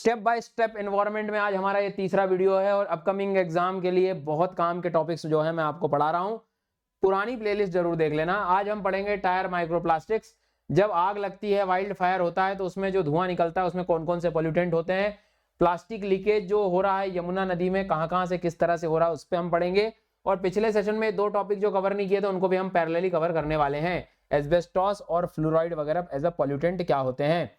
Step by step environment में आज हमारा ये तीसरा वीडियो है और अपकमिंग एग्जाम के लिए बहुत काम के टॉपिक्स जो है मैं आपको पढ़ा रहा हूँ। पुरानी प्लेलिस्ट जरूर देख लेना। आज हम पढ़ेंगे टायर माइक्रोप्लास्टिक्स। जब आग लगती है, वाइल्ड फायर होता है, तो उसमें जो धुआं निकलता है उसमें कौन कौन से पॉल्यूटेंट होते हैं, प्लास्टिक लीकेज जो हो रहा है यमुना नदी में कहाँ से किस तरह से हो रहा है उस पर हम पढ़ेंगे। और पिछले सेशन में दो टॉपिक जो कवर नहीं किए थे उनको भी हम पैरेलली कवर करने वाले हैं, एस्बेस्टॉस और फ्लोराइड वगैरह एज अ पॉल्यूटेंट क्या होते हैं।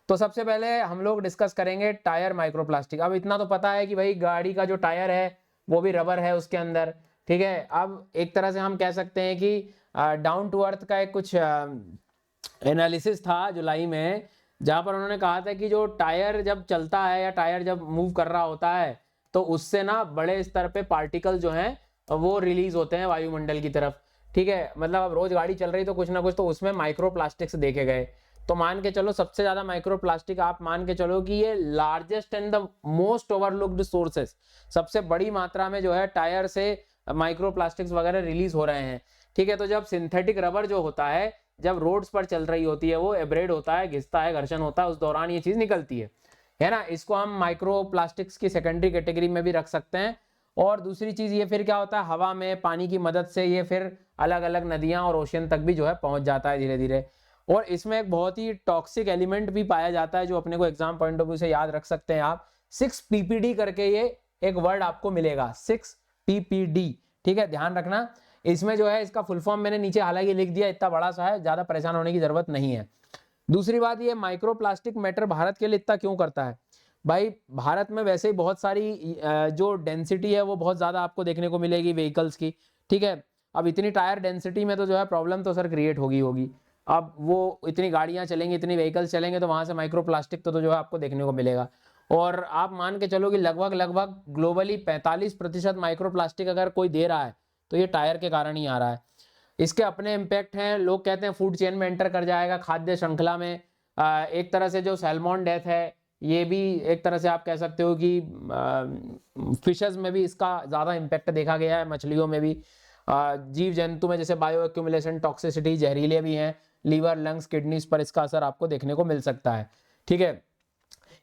तो सबसे पहले हम लोग डिस्कस करेंगे टायर माइक्रोप्लास्टिक। अब इतना तो पता है कि भाई गाड़ी का जो टायर है वो भी रबर है उसके अंदर, ठीक है। अब एक तरह से हम कह सकते हैं कि डाउन टू अर्थ का एक कुछ एनालिसिस था जुलाई में, जहां पर उन्होंने कहा था कि जो टायर जब चलता है या टायर जब मूव कर रहा होता है तो उससे ना बड़े स्तर पे पार्टिकल जो हैं वो रिलीज होते हैं वायुमंडल की तरफ, ठीक है। मतलब अब रोज गाड़ी चल रही तो कुछ ना कुछ तो उसमें माइक्रोप्लास्टिक्स देखे गए। तो मान के चलो सबसे ज्यादा माइक्रोप्लास्टिक आप मान के चलो कि ये largest and the most overlooked sources, सबसे बड़ी मात्रा में जो है टायर से माइक्रोप्लास्टिक्स वगैरह रिलीज हो रहे हैं, ठीक है। तो जब सिंथेटिक रबर जो होता है जब रोड्स पर चल रही होती है वो एब्रेड होता है, घिसता है, घर्षण होता है, उस दौरान ये चीज निकलती है ना। इसको हम माइक्रोप्लास्टिक्स की सेकेंडरी कैटेगरी में भी रख सकते हैं। और दूसरी चीज ये फिर क्या होता है, हवा में पानी की मदद से ये फिर अलग अलग नदियां और ओशियन तक भी जो है पहुंच जाता है धीरे धीरे। और इसमें एक बहुत ही टॉक्सिक एलिमेंट भी पाया जाता है जो अपने को एग्जाम पॉइंट ऑफ व्यू से याद रख सकते हैं आप। 6 ppd करके ये एक वर्ड आपको मिलेगा, 6 ppd, ठीक है, ध्यान रखना। इसमें जो है इसका फुल फॉर्म मैंने नीचे हालांकि लिख दिया, इतना बड़ा सा है, ज्यादा परेशान होने की जरूरत नहीं है। दूसरी बात, ये माइक्रोप्लास्टिक मैटर भारत के लिए इतना क्यों करता है भाई। भारत में वैसे ही बहुत सारी जो डेंसिटी है वो बहुत ज्यादा आपको देखने को मिलेगी व्हीकल्स की, ठीक है। अब इतनी टायर डेंसिटी में तो जो है प्रॉब्लम तो सर क्रिएट होगी। अब वो इतनी गाड़ियां चलेंगी, इतनी व्हीकल्स चलेंगे तो वहां से माइक्रोप्लास्टिक तो जो है आपको देखने को मिलेगा। और आप मान के चलो कि लगभग ग्लोबली 45% माइक्रोप्लास्टिक अगर कोई दे रहा है तो ये टायर के कारण ही आ रहा है। इसके अपने इम्पैक्ट हैं, लोग कहते हैं फूड चेन में एंटर कर जाएगा, खाद्य श्रृंखला में। एक तरह से जो सैल्मोन डेथ है ये भी एक तरह से आप कह सकते हो कि फिशेस में भी इसका ज्यादा इम्पैक्ट देखा गया है, मछलियों में भी, जीव जंतु में जैसे बायो एक्यूमुलेशन, टॉक्सिसिटी, जहरीले भी हैं, लीवर, लंग्स, किडनीज पर इसका असर आपको देखने को मिल सकता है, ठीक है।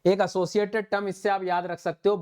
एक एसोसिएटेड टर्म इससे आप याद रख सकते हो,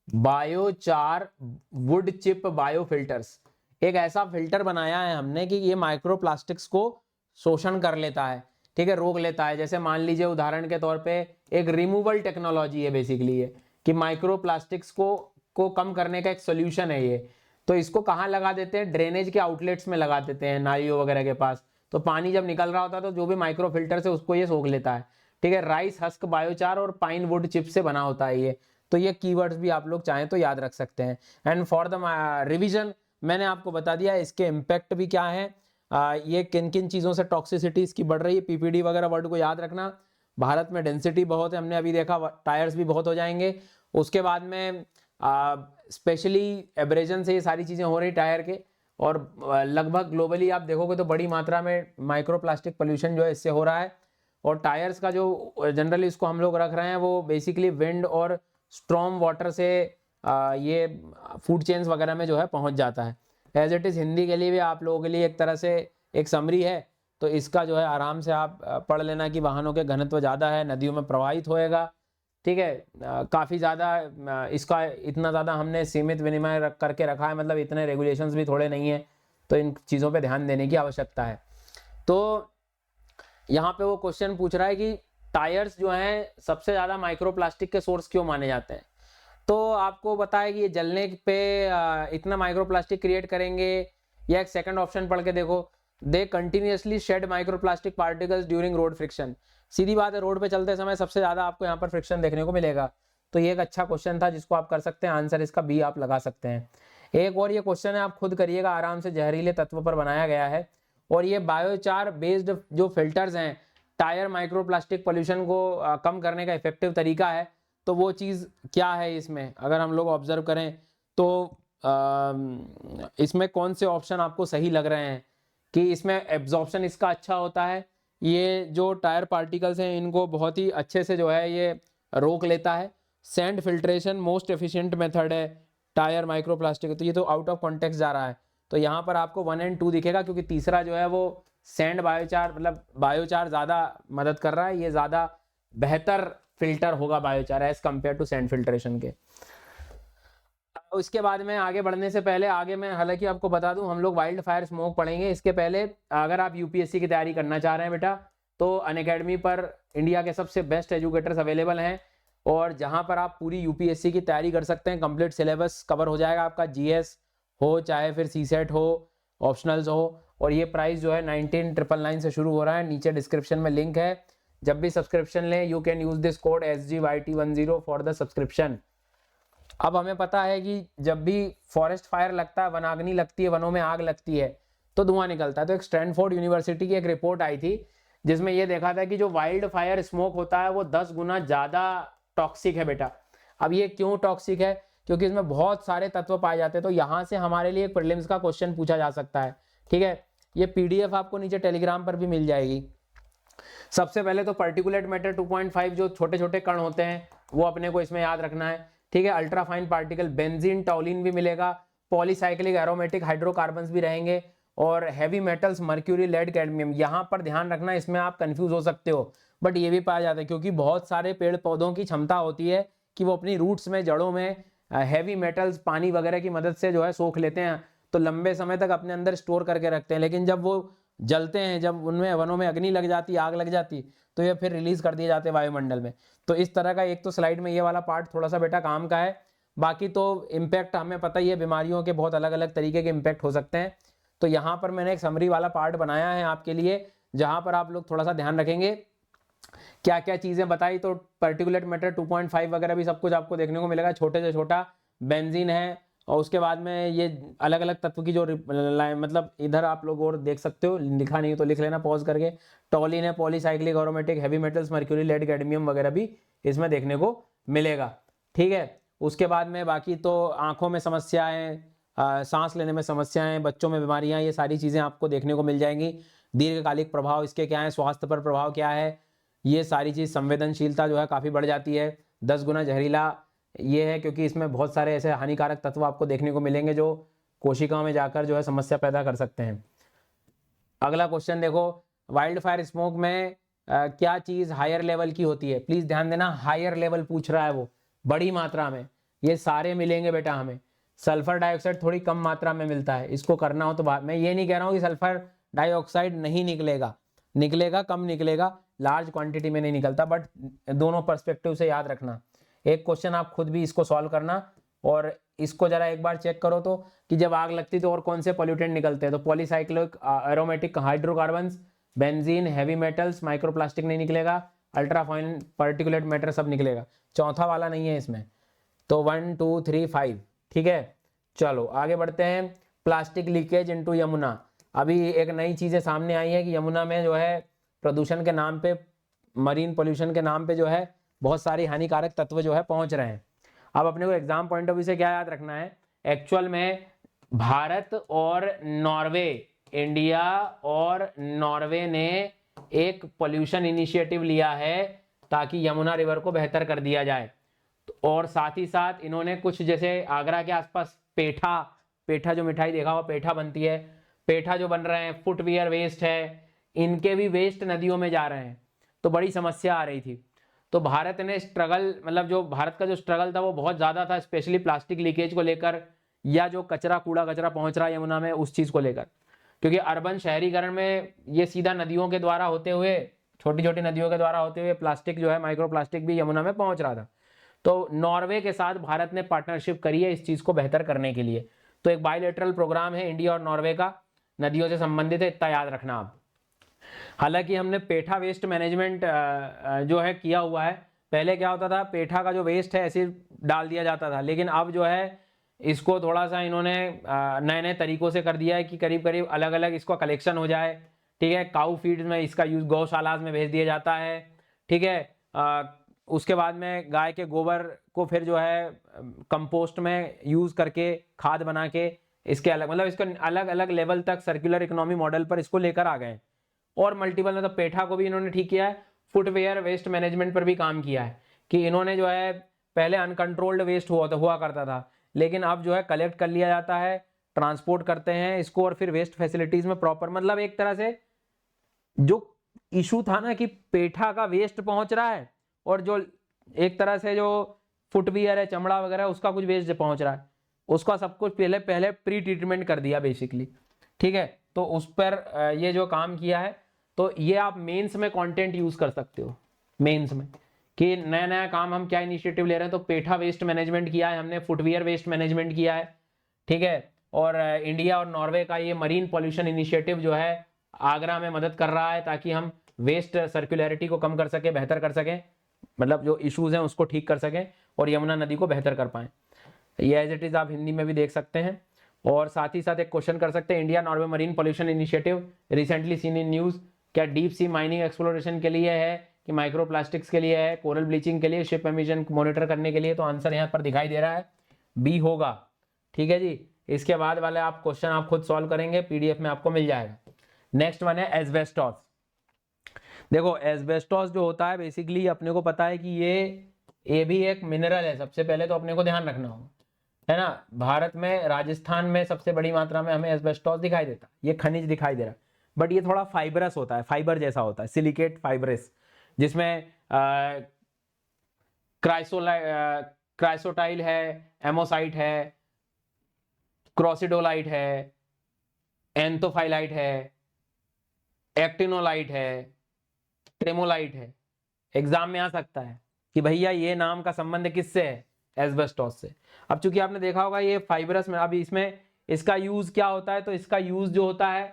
बायोचार वुड चिप बायोफिल्टर्स। एक ऐसा फिल्टर बनाया है हमने कि ये माइक्रोप्लास्टिक्स को शोषण कर लेता है, ठीक है, रोक लेता है। जैसे मान लीजिए उदाहरण के तौर पे एक रिमूवल टेक्नोलॉजी है बेसिकली ये, कि माइक्रोप्लास्टिक्स को कम करने का एक सोल्यूशन है ये। तो इसको कहाँ लगा देते हैं, ड्रेनेज के आउटलेट्स में लगा देते हैं, नालियों वगैरह के पास। तो पानी जब निकल रहा होता है तो जो भी माइक्रो फिल्टर से उसको ये सोख लेता है, ठीक है। राइस हस्क बायोचार और पाइन वुड चिप से बना होता है ये। तो ये कीवर्ड्स भी आप लोग चाहें तो याद रख सकते हैं। एंड फॉर द रिविजन मैंने आपको बता दिया इसके इम्पैक्ट भी क्या है, ये किन किन चीज़ों से टॉक्सिसिटी इसकी बढ़ रही है। पीपीडी वगैरह वर्ड को याद रखना। भारत में डेंसिटी बहुत है, हमने अभी देखा, टायर्स भी बहुत हो जाएंगे। उसके बाद में स्पेशली एब्रेजन से ये सारी चीज़ें हो रही टायर के। और लगभग ग्लोबली आप देखोगे तो बड़ी मात्रा में माइक्रोप्लास्टिक पोल्यूशन जो है इससे हो रहा है। और टायर्स का जो जनरली इसको हम लोग रख रहे हैं वो बेसिकली विंड और स्ट्रॉम वाटर से ये फूड चेन्स वगैरह में जो है पहुंच जाता है। एज इट इज़ हिंदी के लिए भी आप लोगों के लिए एक तरह से एक समरी है, तो इसका जो है आराम से आप पढ़ लेना कि वाहनों के घनत्व ज़्यादा है, नदियों में प्रवाहित होएगा, ठीक है। काफ़ी ज़्यादा इसका इतना ज़्यादा हमने सीमित विनिमय करके रखा है, मतलब इतने रेगुलेशंस भी थोड़े नहीं है, तो इन चीज़ों पे ध्यान देने की आवश्यकता है। तो यहाँ पे वो क्वेश्चन पूछ रहा है कि टायर्स जो हैं सबसे ज़्यादा माइक्रोप्लास्टिक के सोर्स क्यों माने जाते हैं। तो आपको पता है कि ये जलने पे इतना माइक्रोप्लास्टिक क्रिएट करेंगे, या एक सेकंड ऑप्शन पढ़ के देखो, they continuously shed microplastic particles during road friction. सीधी बात है, रोड पे चलते समय सबसे ज्यादा आपको यहाँ पर फ्रिक्शन देखने को मिलेगा। तो ये एक अच्छा क्वेश्चन था जिसको आप कर सकते हैं, आंसर इसका बी आप लगा सकते हैं। एक और ये क्वेश्चन है, आप खुद करिएगा आराम से, जहरीले तत्व पर बनाया गया है। और ये बायोचार बेस्ड जो फिल्टर्स हैं, टायर माइक्रोप्लास्टिक पोल्यूशन को कम करने का इफेक्टिव तरीका है। तो वो चीज़ क्या है इसमें अगर हम लोग ऑब्जर्व करें तो इसमें कौन से ऑप्शन आपको सही लग रहे हैं कि इसमें एब्जॉर्प्शन इसका अच्छा होता है, ये जो टायर पार्टिकल्स हैं इनको बहुत ही अच्छे से जो है ये रोक लेता है। Sand filtration most efficient method है टायर माइक्रोप्लास्टिक। तो ये तो आउट ऑफ कॉन्टेक्स्ट जा रहा है, तो यहाँ पर आपको 1 और 2 दिखेगा, क्योंकि तीसरा जो है वो सैंड बायोचार, मतलब बायोचार ज़्यादा मदद कर रहा है, ये ज़्यादा बेहतर फिल्टर होगा biochar as compare to sand filtration के। इसके बाद में आगे बढ़ने से पहले आगे मैं हालांकि आपको बता दूं, हम लोग वाइल्ड फायर स्मोक पढ़ेंगे। इसके पहले अगर आप यूपीएससी की तैयारी करना चाह रहे हैं बेटा, तो अनअकैडमी पर इंडिया के सबसे बेस्ट एजुकेटर्स अवेलेबल हैं, और जहां पर आप पूरी यूपीएससी की तैयारी कर सकते हैं। कंप्लीट सिलेबस कवर हो जाएगा आपका, जीएस हो चाहे फिर सीसेट हो, ऑप्शनल्स हो। और ये प्राइस जो है 19,999 से शुरू हो रहा है। नीचे डिस्क्रिप्शन में लिंक है। जब भी सब्सक्रिप्शन लें, you can use this code SGYT10 for the subscription. अब हमें पता है कि जब भी फॉरेस्ट फायर लगता है, वनाग्नि लगती है, वनों में आग लगती है, तो धुआं निकलता है। तो एक स्टैनफोर्ड यूनिवर्सिटी की एक रिपोर्ट आई थी जिसमें यह देखा था कि जो वाइल्ड फायर स्मोक होता है वो 10 गुना ज्यादा टॉक्सिक है बेटा। अब ये क्यों टॉक्सिक है? क्योंकि इसमें बहुत सारे तत्व पाए जाते हैं। तो यहां से हमारे लिए एक प्रीलिम्स का क्वेश्चन पूछा जा सकता है, ठीक है। ये पीडीएफ आपको नीचे टेलीग्राम पर भी मिल जाएगी। सबसे पहले तो पार्टिकुलेट मैटर 2.5 जो छोटे छोटे कण होते हैं वो अपने को इसमें याद रखना है, ठीक है। Ultra fine particle benzene toluene भी मिलेगा, पॉलीसाइक्लिक एरोमेटिक हाइड्रोकार्बन्स भी रहेंगे, और heavy metals mercury lead cadmium. यहाँ पर ध्यान रखना, इसमें आप कंफ्यूज हो सकते हो, बट ये भी पाया जाता है क्योंकि बहुत सारे पेड़ पौधों की क्षमता होती है कि वो अपनी रूट्स में, जड़ों में हैवी मेटल्स पानी वगैरह की मदद से जो है सोख लेते हैं, तो लंबे समय तक अपने अंदर स्टोर करके रखते हैं। लेकिन जब वो जलते हैं, जब उनमें वनों में अग्नि लग जाती, आग लग जाती, तो ये फिर रिलीज कर दिए जाते हैं वायुमंडल में। तो इस तरह का एक तो स्लाइड में ये वाला पार्ट थोड़ा सा बेटा काम का है। बाकी तो इम्पैक्ट हमें पता ही है, बीमारियों के बहुत अलग अलग तरीके के इम्पैक्ट हो सकते हैं। तो यहाँ पर मैंने एक समरी वाला पार्ट बनाया है आपके लिए, जहां पर आप लोग थोड़ा सा ध्यान रखेंगे क्या क्या चीजें बताई। तो पर्टिकुलेट मैटर 2.5 वगैरह भी सब कुछ आपको देखने को मिलेगा। छोटे से छोटा बेंजीन है, और उसके बाद में ये अलग अलग तत्व की जो मतलब इधर आप लोग और देख सकते हो, लिखा नहीं तो लिख लेना पॉज करके। टॉलिन है, polycyclic aromatic, heavy metals mercury lead cadmium वगैरह भी इसमें देखने को मिलेगा, ठीक है। उसके बाद में बाकी तो आंखों में समस्याएं, सांस लेने में समस्याएं, बच्चों में बीमारियां, ये सारी चीजें आपको देखने को मिल जाएंगी। दीर्घकालिक प्रभाव इसके क्या है, स्वास्थ्य पर प्रभाव क्या है, ये सारी चीज। संवेदनशीलता जो है काफी बढ़ जाती है, 10 गुना जहरीला ये है क्योंकि इसमें बहुत सारे ऐसे हानिकारक तत्व आपको देखने को मिलेंगे जो कोशिकाओं में जाकर जो है समस्या पैदा कर सकते हैं। अगला क्वेश्चन देखो, वाइल्ड फायर स्मोक में क्या चीज हायर लेवल की होती है? प्लीज ध्यान देना, हायर लेवल पूछ रहा है वो, बड़ी मात्रा में। ये सारे मिलेंगे बेटा हमें। सल्फर डाइऑक्साइड थोड़ी कम मात्रा में मिलता है, इसको करना हो तो बात। मैं ये नहीं कह रहा हूँ कि सल्फर डाइऑक्साइड नहीं निकलेगा, निकलेगा, कम निकलेगा, लार्ज क्वांटिटी में नहीं निकलता, बट दोनों पर्सपेक्टिव से याद रखना। एक क्वेश्चन आप खुद भी इसको सॉल्व करना, और इसको जरा एक बार चेक करो तो कि जब आग लगती तो और कौन से पॉल्यूटेंट निकलते हैं। तो polycyclic aromatic hydrocarbons, benzene, heavy metals, microplastic नहीं निकलेगा, अल्ट्रा फाइन पार्टिकुलेट मैटर सब निकलेगा, चौथा वाला नहीं है इसमें। तो 1 2 3 5, ठीक है। चलो आगे बढ़ते हैं। Plastic leakage into Yamuna. अभी एक नई चीजें सामने आई है कि यमुना में जो है प्रदूषण के नाम पे, मरीन पोल्यूशन के नाम पे जो है बहुत सारी हानिकारक तत्व जो है पहुंच रहे हैं। अब अपने को एग्जाम पॉइंट ऑफ व्यू से क्या याद रखना है, एक्चुअल में भारत और नॉर्वे, इंडिया और नॉर्वे ने एक पोल्यूशन इनिशिएटिव लिया है ताकि यमुना रिवर को बेहतर कर दिया जाए। और साथ ही साथ इन्होंने कुछ, जैसे आगरा के आसपास पेठा, पेठा जो मिठाई देखा हुआ पेठा बनती है, पेठा जो बन रहे हैं, फुटवियर वेस्ट है, इनके भी वेस्ट नदियों में जा रहे हैं। तो बड़ी समस्या आ रही थी। तो भारत ने स्ट्रगल, मतलब जो भारत का जो स्ट्रगल था वो बहुत ज़्यादा था, स्पेशली प्लास्टिक लीकेज को लेकर, या जो कचरा, कूड़ा कचरा पहुंच रहा है यमुना में उस चीज़ को लेकर। क्योंकि अर्बन शहरीकरण में ये सीधा नदियों के द्वारा होते हुए, छोटी छोटी नदियों के द्वारा होते हुए प्लास्टिक जो है, माइक्रो प्लास्टिक भी यमुना में पहुंच रहा था। तो नॉर्वे के साथ भारत ने पार्टनरशिप करी है इस चीज़ को बेहतर करने के लिए। तो एक बायलैटरल प्रोग्राम है इंडिया और नॉर्वे का, नदियों से संबंधित है, इतना याद रखना आप। हालांकि हमने पेठा वेस्ट मैनेजमेंट जो है किया हुआ है। पहले क्या होता था, पेठा का जो वेस्ट है ऐसे डाल दिया जाता था, लेकिन अब जो है इसको थोड़ा सा इन्होंने नए नए तरीकों से कर दिया है कि करीब करीब अलग अलग इसको कलेक्शन हो जाए, ठीक है। काऊ फीड में इसका यूज गौशाला में भेज दिया जाता है, ठीक है। उसके बाद में गाय के गोबर को फिर जो है कंपोस्ट में यूज करके खाद बना के इसके अलग, मतलब इसको अलग अलग लेवल तक सर्कुलर इकोनॉमी मॉडल पर इसको लेकर आ गए। और मल्टीपल, मतलब पेठा को भी इन्होंने ठीक किया है। फुटवेयर वेस्ट मैनेजमेंट पर भी काम किया है कि इन्होंने जो है पहले अनकंट्रोल्ड वेस्ट हुआ करता था, लेकिन अब जो है कलेक्ट कर लिया जाता है, ट्रांसपोर्ट करते हैं इसको, और फिर वेस्ट फैसिलिटीज में प्रॉपर, मतलब एक तरह से जो इशू था ना कि पेठा का वेस्ट पहुंच रहा है और जो एक तरह से जो फुटवियर है, चमड़ा वगैरह, उसका कुछ वेस्ट पहुंच रहा है, उसका सब कुछ पहले पहले प्री ट्रीटमेंट कर दिया बेसिकली, ठीक है। तो उस पर ये जो काम किया है, तो ये आप मेंस में कंटेंट यूज कर सकते हो, मेंस में, कि नया नया काम हम क्या इनिशिएटिव ले रहे हैं। तो पेठा वेस्ट मैनेजमेंट किया है हमने, फुटवियर वेस्ट मैनेजमेंट किया है, ठीक है। और इंडिया और नॉर्वे का ये मरीन पॉल्यूशन इनिशिएटिव जो है आगरा में मदद कर रहा है, ताकि हम वेस्ट सर्कुलरिटी को कम कर सके, बेहतर कर सकें, मतलब जो इश्यूज हैं उसको ठीक कर सकें और यमुना नदी को बेहतर कर पाएं। ये एज इट इज आप हिंदी में भी देख सकते हैं। और साथ ही साथ एक क्वेश्चन कर सकते हैं, India Norway marine pollution initiative recently seen in news, क्या डीप सी माइनिंग एक्सप्लोरेशन के लिए है कि माइक्रो प्लास्टिक्स के लिए है, कोरल ब्लीचिंग के लिए, शिप एमिशन मॉनिटर करने के लिए? तो आंसर यहाँ पर दिखाई दे रहा है, बी होगा, ठीक है जी। इसके बाद वाले आप क्वेश्चन आप खुद सॉल्व करेंगे, पीडीएफ में आपको मिल जाएगा। नेक्स्ट वन है एस्बेस्टॉस। देखो एस्बेस्टॉस जो होता है बेसिकली अपने को पता है कि ये भी एक मिनरल है। सबसे पहले तो अपने को ध्यान रखना होगा, है ना, भारत में राजस्थान में सबसे बड़ी मात्रा में हमें एस्बेस्टॉस दिखाई देता है, ये खनिज दिखाई दे रहा है, बट ये थोड़ा फाइबरस होता है, फाइबर जैसा होता है, सिलिकेट फाइबरस, जिसमें क्राइसोटाइल है, एमोसाइट है, क्रॉसिडोलाइट है, एंथोफाइलाइट है, एक्टिनोलाइट है, ट्रेमोलाइट है। एग्जाम में आ सकता है कि भैया ये नाम का संबंध किससे है? एस्बेस्टॉस से। अब चूंकि आपने देखा होगा ये फाइबरस में, अभी इसमें इसका यूज क्या होता है, तो इसका यूज जो होता है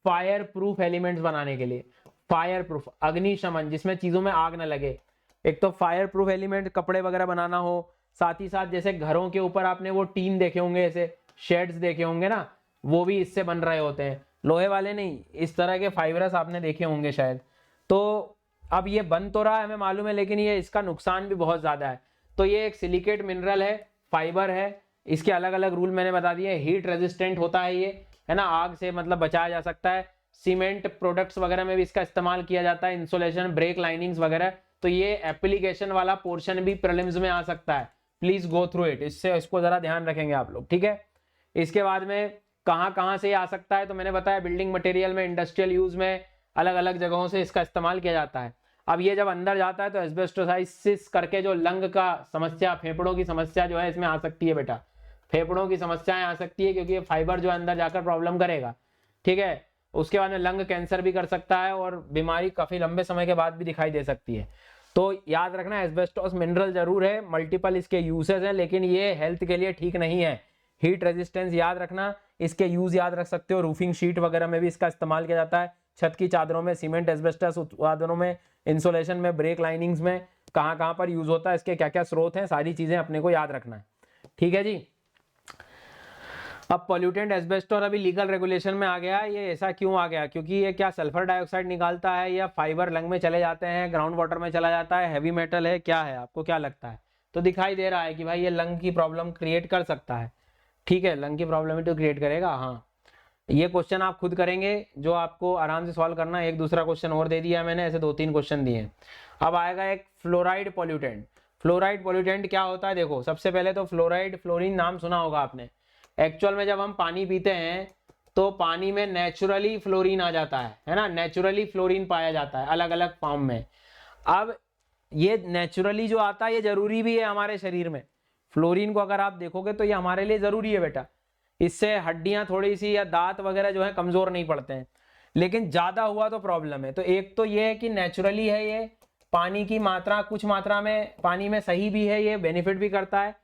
फायर प्रूफ एलिमेंट्स बनाने के लिए, फायर प्रूफ, अग्निशमन, जिसमें चीजों में आग न लगे। एक तो फायर प्रूफ एलिमेंट कपड़े वगैरह बनाना हो, साथ ही साथ जैसे घरों के ऊपर आपने वो टीन देखे होंगे, ऐसे शेड्स देखे होंगे ना, वो भी इससे बन रहे होते हैं, लोहे वाले नहीं, इस तरह के फाइबरस आपने देखे होंगे शायद। तो अब ये बन तो रहा है हमें मालूम है, लेकिन ये इसका नुकसान भी बहुत ज्यादा है। तो ये एक सिलिकेट मिनरल है, फाइबर है, इसके अलग अलग रूल मैंने बता दिए। हीट रेजिस्टेंट होता है ये, है ना, आग से मतलब बचाया जा सकता है। सीमेंट प्रोडक्ट्स वगैरह में भी इसका इस्तेमाल किया जाता है, इंसुलेशन, ब्रेक लाइनिंग्स वगैरह। तो ये एप्लीकेशन वाला पोर्शन भी प्रीलिम्स में आ सकता है, प्लीज गो थ्रू इट, इससे इसको जरा ध्यान रखेंगे आप लोग, ठीक है। इसके बाद में कहाँ से आ सकता है, तो मैंने बताया बिल्डिंग मटेरियल में, इंडस्ट्रियल यूज में, अलग अलग जगहों से इसका इस्तेमाल किया जाता है। अब ये जब अंदर जाता है तो एस्बेस्टोसाइसिस करके जो लंग का समस्या, फेफड़ों की समस्या जो है इसमें आ सकती है बेटा, फेफड़ों की समस्याएं आ सकती है, क्योंकि ये फाइबर जो अंदर जाकर प्रॉब्लम करेगा, ठीक है। उसके बाद में लंग कैंसर भी कर सकता है, और बीमारी काफी लंबे समय के बाद भी दिखाई दे सकती है। तो याद रखना एस्बेस्टोस मिनरल जरूर है, मल्टीपल इसके यूसेज हैं, लेकिन ये हेल्थ के लिए ठीक नहीं है। हीट रेजिस्टेंस याद रखना, इसके यूज याद रख सकते हो, रूफिंग शीट वगैरह में भी इसका इस्तेमाल किया जाता है, छत की चादरों में, सीमेंट एस्बेस्टस उत्पादनों में, इंसुलेशन में, ब्रेक लाइनिंग्स में, कहाँ पर यूज होता है, इसके क्या क्या स्रोत हैं, सारी चीजें अपने को याद रखना है, ठीक है जी। अब पॉल्यूटेंट एस्बेस्टोस अभी लीगल रेगुलेशन में आ गया है। ये ऐसा क्यों आ गया? क्योंकि ये क्या सल्फर डाइऑक्साइड निकालता है, या फाइबर लंग में चले जाते हैं, ग्राउंड वाटर में चला जाता है, हैवी मेटल है, क्या है, आपको क्या लगता है? तो दिखाई दे रहा है कि भाई ये लंग की प्रॉब्लम क्रिएट कर सकता है, ठीक है, लंग की प्रॉब्लम तो क्रिएट करेगा। हाँ, ये क्वेश्चन आप खुद करेंगे, जो आपको आराम से सॉल्व करना है। एक दूसरा क्वेश्चन और दे दिया मैंने, ऐसे 2-3 क्वेश्चन दिए हैं। अब आएगा एक फ्लोराइड पॉल्यूटेंट। फ्लोराइड पॉल्यूटेंट क्या होता है? देखो सबसे पहले तो फ्लोराइड, फ्लोरीन नाम सुना होगा आपने। एक्चुअल में जब हम पानी पीते हैं तो पानी में नेचुरली फ्लोरीन आ जाता है ना, नेचुरली फ्लोरीन पाया जाता है अलग अलग फॉर्म में। अब ये नेचुरली जो आता है ये जरूरी भी है हमारे शरीर में। फ्लोरीन को अगर आप देखोगे तो ये हमारे लिए जरूरी है बेटा, इससे हड्डियां थोड़ी सी या दांत वगैरह जो है कमजोर नहीं पड़ते हैं, लेकिन ज्यादा हुआ तो प्रॉब्लम है। तो एक तो ये है कि नेचुरली है, ये पानी की मात्रा कुछ मात्रा में पानी में सही भी है, ये बेनिफिट भी करता है,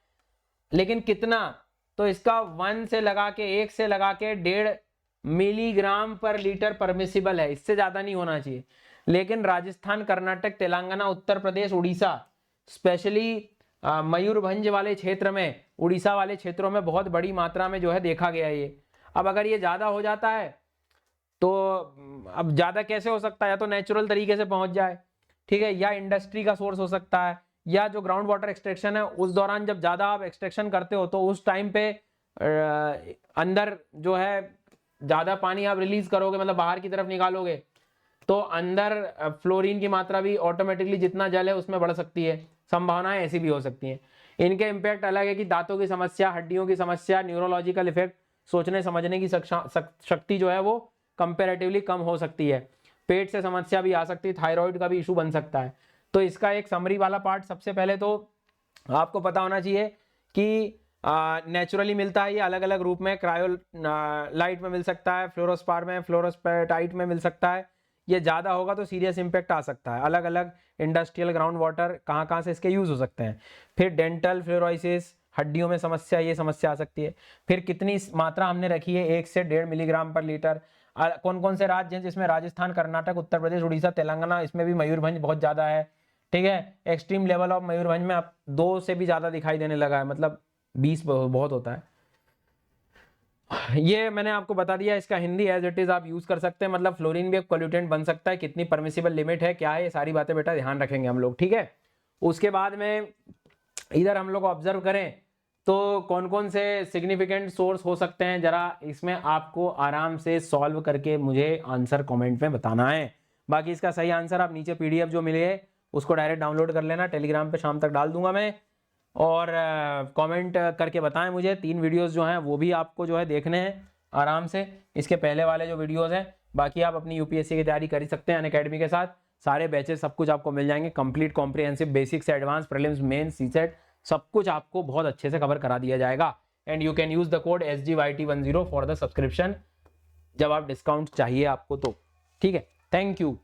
लेकिन कितना? तो इसका 1 से लगा के 1.5 मिलीग्राम पर लीटर परमिसिबल है, इससे ज्यादा नहीं होना चाहिए। लेकिन राजस्थान, कर्नाटक, तेलंगाना, उत्तर प्रदेश, उड़ीसा, स्पेशली मयूरभंज वाले क्षेत्र में, उड़ीसा वाले क्षेत्रों में बहुत बड़ी मात्रा में जो है देखा गया है ये। अब अगर ये ज्यादा हो जाता है तो अब ज्यादा कैसे हो सकता है? या तो नेचुरल तरीके से पहुंच जाए, ठीक है, या इंडस्ट्री का सोर्स हो सकता है, या जो ग्राउंड वाटर एक्सट्रैक्शन है उस दौरान जब ज्यादा आप एक्सट्रैक्शन करते हो तो उस टाइम पे अंदर जो है ज्यादा पानी आप रिलीज करोगे, मतलब बाहर की तरफ निकालोगे, तो अंदर फ्लोरीन की मात्रा भी ऑटोमेटिकली जितना जल है उसमें बढ़ सकती है, संभावनाएं ऐसी भी हो सकती हैं। इनके इम्पैक्ट अलग है कि दांतों की समस्या, हड्डियों की समस्या, न्यूरोलॉजिकल इफेक्ट, सोचने समझने की शक्ति जो है वो कंपैरेटिवली कम हो सकती है, पेट से समस्या भी आ सकती है, थायराइड का भी इशू बन सकता है। तो इसका एक समरी वाला पार्ट, सबसे पहले तो आपको पता होना चाहिए कि नेचुरली मिलता है ये अलग अलग रूप में, क्रायोलाइट में मिल सकता है, फ्लोरोस्पार में, फ्लोरोस्पेटाइट में मिल सकता है। ये ज़्यादा होगा तो सीरियस इंपैक्ट आ सकता है। अलग अलग इंडस्ट्रियल ग्राउंड वाटर कहाँ से इसके यूज़ हो सकते हैं। फिर डेंटल फ्लोरोसिस, हड्डियों में समस्या, ये समस्या आ सकती है। फिर कितनी मात्रा हमने रखी है, 1 से 1.5 मिलीग्राम पर लीटर। कौन कौन से राज्य हैं जिसमें राजस्थान, कर्नाटक, उत्तर प्रदेश, उड़ीसा, तेलंगाना, इसमें भी मयूरभंज बहुत ज़्यादा है। ठीक है, एक्सट्रीम लेवल ऑफ मयूरभंज में अब 2 से भी ज़्यादा दिखाई देने लगा है, मतलब 20 बहुत होता है। ये मैंने आपको बता दिया, इसका हिंदी एज इट इज आप यूज कर सकते हैं। मतलब फ्लोरीन भी एक पोल्यूटेंट बन सकता है, कितनी परमिसिबल लिमिट है, क्या है, ये सारी बातें बेटा ध्यान रखेंगे हम लोग। ठीक है, उसके बाद में इधर हम लोग ऑब्जर्व करें तो कौन कौन से सिग्निफिकेंट सोर्स हो सकते हैं, जरा इसमें आपको आराम से सॉल्व करके मुझे आंसर कमेंट में बताना है। बाकी इसका सही आंसर आप नीचे पीडीएफ जो मिले है उसको डायरेक्ट डाउनलोड कर लेना, टेलीग्राम पे शाम तक डाल दूंगा मैं, और कमेंट करके बताएं मुझे। 3 वीडियोस जो हैं वो भी आपको जो है देखने हैं आराम से, इसके पहले वाले जो वीडियोस हैं। बाकी आप अपनी यूपीएससी की तैयारी कर ही सकते हैं अनअकैडमी के साथ, सारे बैचेस सब कुछ आपको मिल जाएंगे, कंप्लीट कॉम्प्रिहेंसिव, बेसिक से एडवांस, प्रीलिम्स, मेन, सीसेट, सब कुछ आपको बहुत अच्छे से कवर करा दिया जाएगा। And you can use the code SGYT10 for the subscription, जब आप डिस्काउंट चाहिए आपको तो। ठीक है, थैंक यू।